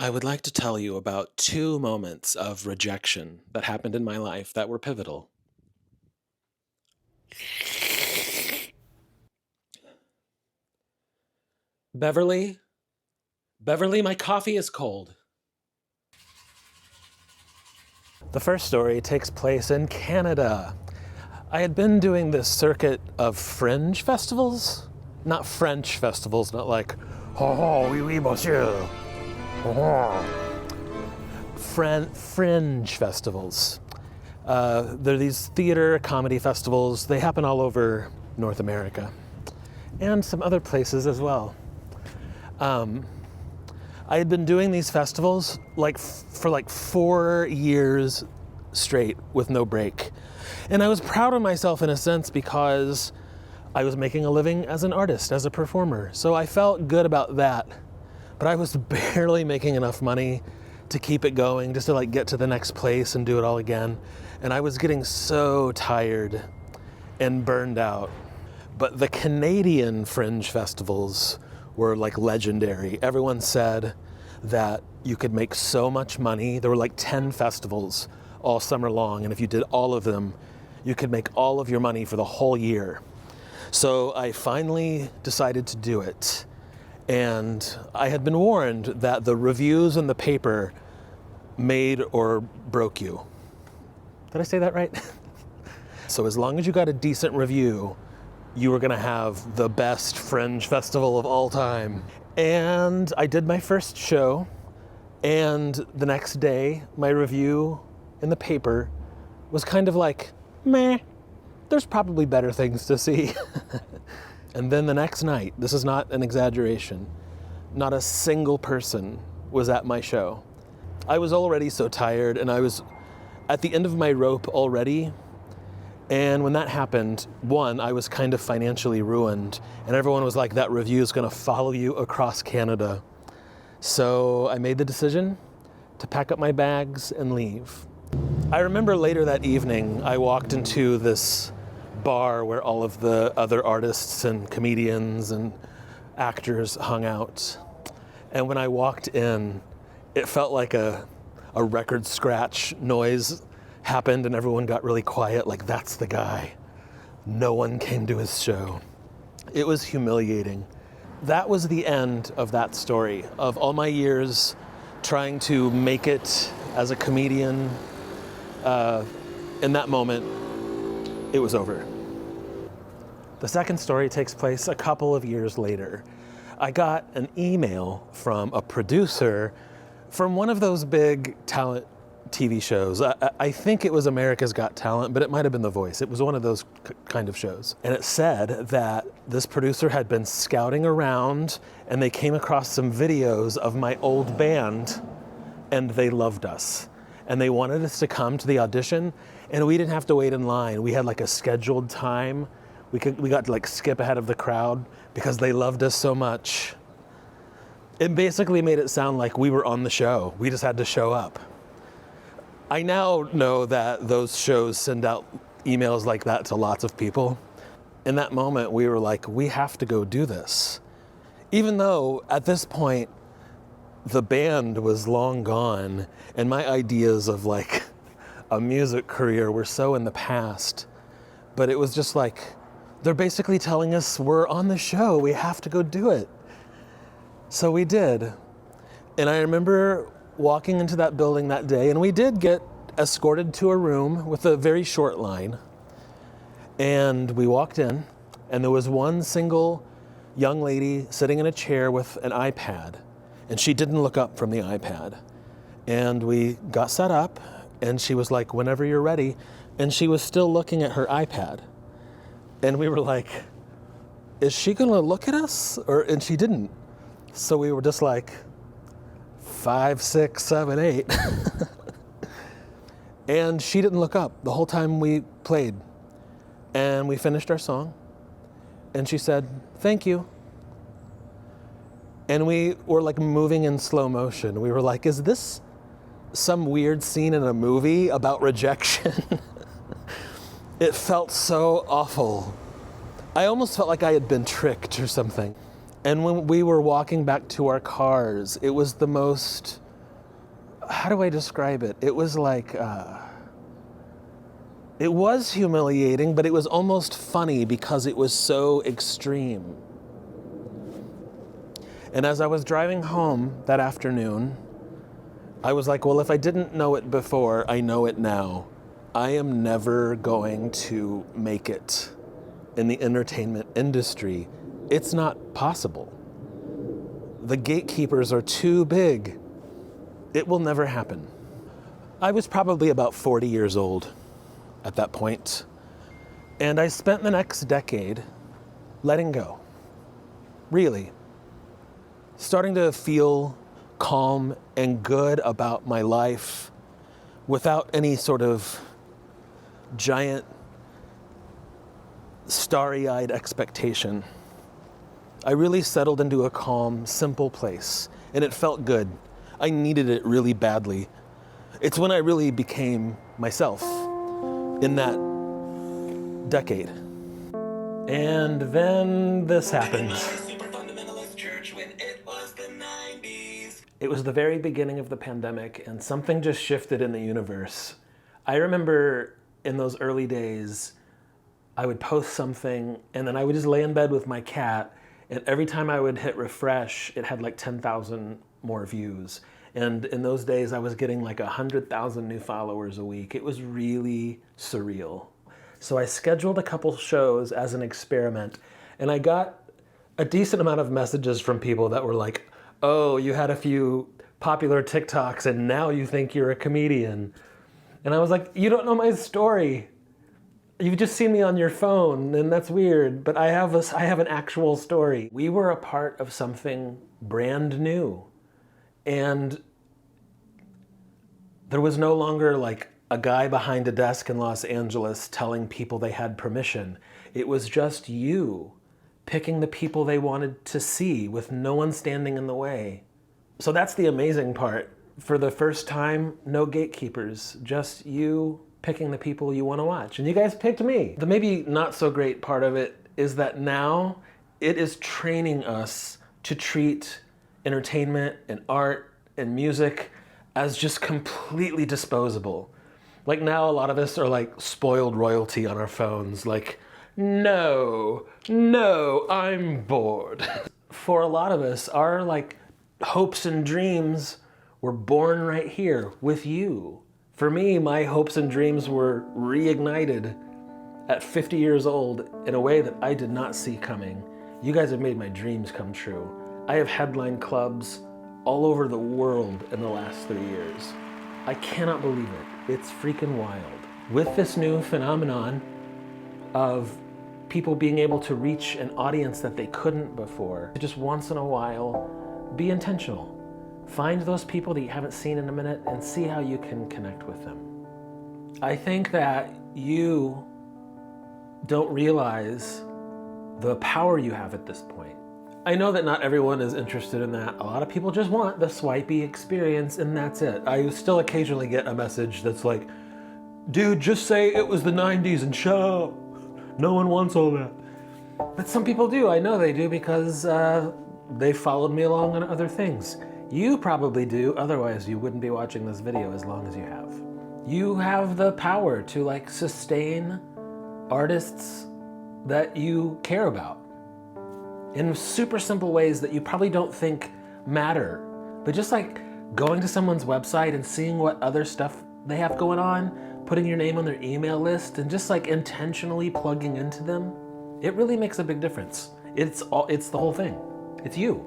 I would like to tell you about two moments of rejection that happened in my life that were pivotal. Beverly, Beverly, my coffee is cold. The first story takes place in Canada. I had been doing this circuit of fringe festivals. Not French festivals, not like, oh, oui, oui, monsieur. Fringe festivals. They're these theater comedy festivals. They happen all over North America and some other places as well. I had been doing these festivals for 4 years straight with no break. And I was proud of myself in a sense because I was making a living as an artist, as a performer. So I felt good about that. But I was barely making enough money to keep it going, just to get to the next place and do it all again. And I was getting so tired and burned out. But the Canadian fringe festivals were legendary. Everyone said that you could make so much money. There were 10 festivals all summer long, and if you did all of them, you could make all of your money for the whole year. So I finally decided to do it. And I had been warned that the reviews in the paper made or broke you. Did I say that right? So as long as you got a decent review, you were gonna have the best fringe festival of all time. And I did my first show, and the next day, my review in the paper was kind of like, meh, there's probably better things to see. And then the next night, this is not an exaggeration, not a single person was at my show. I was already so tired, and I was at the end of my rope already. And when that happened, one, I was kind of financially ruined, and everyone was like, that review is gonna follow you across Canada. So I made the decision to pack up my bags and leave. I remember later that evening, I walked into this bar where all of the other artists and comedians and actors hung out. And when I walked in, it felt like a record scratch noise happened and everyone got really quiet, like that's the guy. No one came to his show. It was humiliating. That was the end of that story, of all my years trying to make it as a comedian. In that moment, it was over. The second story takes place a couple of years later. I got an email from a producer from one of those big talent TV shows. I think it was America's Got Talent, but it might have been The Voice. It was one of those kind of shows. And it said that this producer had been scouting around and they came across some videos of my old band and they loved us. And they wanted us to come to the audition, and we didn't have to wait in line. We had a scheduled time. We got to skip ahead of the crowd because they loved us so much. It basically made it sound like we were on the show. We just had to show up. I now know that those shows send out emails like that to lots of people. In that moment, we were like, we have to go do this. Even though at this point, the band was long gone and my ideas of a music career were so in the past. But it was just they're basically telling us we're on the show, we have to go do it. So we did. And I remember walking into that building that day, and we did get escorted to a room with a very short line. And we walked in, and there was one single young lady sitting in a chair with an iPad, and she didn't look up from the iPad. And we got set up, and she was like, whenever you're ready, and she was still looking at her iPad. And we were like, is she gonna look at us? And she didn't. So we were just 5, 6, 7, 8. And she didn't look up the whole time we played. And we finished our song. And she said, thank you. And we were moving in slow motion. We were like, is this some weird scene in a movie about rejection? It felt so awful. I almost felt like I had been tricked or something. And when we were walking back to our cars, it was the most how do I describe it? It was like, it was humiliating, but it was almost funny because it was so extreme. And as I was driving home that afternoon, I was like, well, if I didn't know it before, I know it now. I am never going to make it in the entertainment industry. It's not possible. The gatekeepers are too big. It will never happen. I was probably about 40 years old at that point, and I spent the next decade letting go. Really. Starting to feel calm and good about my life without any sort of giant starry-eyed expectation. I really settled into a calm, simple place, and it felt good. I needed it really badly. It's when I really became myself in that decade. And then this happened. It was the very beginning of the pandemic, and something just shifted in the universe. I remember in those early days, I would post something, and then I would just lay in bed with my cat, and every time I would hit refresh, it had like 10,000 more views. And in those days, I was getting like 100,000 new followers a week. It was really surreal. So I scheduled a couple shows as an experiment, and I got a decent amount of messages from people that were like, oh, you had a few popular TikToks and now you think you're a comedian. And I was like, you don't know my story. You've just seen me on your phone, and that's weird, but I have an actual story. We were a part of something brand new, and there was no longer like a guy behind a desk in Los Angeles telling people they had permission. It was just you picking the people they wanted to see with no one standing in the way. So that's the amazing part. For the first time, no gatekeepers, just you picking the people you want to watch. And you guys picked me. The maybe not so great part of it is that now it is training us to treat entertainment and art and music as just completely disposable. Like now a lot of us are like spoiled royalty on our phones, like, no, I'm bored. For a lot of us, our like hopes and dreams were born right here with you. For me, my hopes and dreams were reignited at 50 years old in a way that I did not see coming. You guys have made my dreams come true. I have headlined clubs all over the world in the last 3 years. I cannot believe it. It's freaking wild. With this new phenomenon of people being able to reach an audience that they couldn't before, just once in a while, be intentional. Find those people that you haven't seen in a minute and see how you can connect with them. I think that you don't realize the power you have at this point. I know that not everyone is interested in that. A lot of people just want the swipey experience and that's it. I still occasionally get a message that's like, dude, just say it was the 90s and shut up. No one wants all that. But some people do. I know they do because they followed me along on other things. You probably do, otherwise you wouldn't be watching this video as long as you have. You have the power to like sustain artists that you care about in super simple ways that you probably don't think matter. But just like going to someone's website and seeing what other stuff they have going on, putting your name on their email list and just like intentionally plugging into them, it really makes a big difference. It's the whole thing. It's you.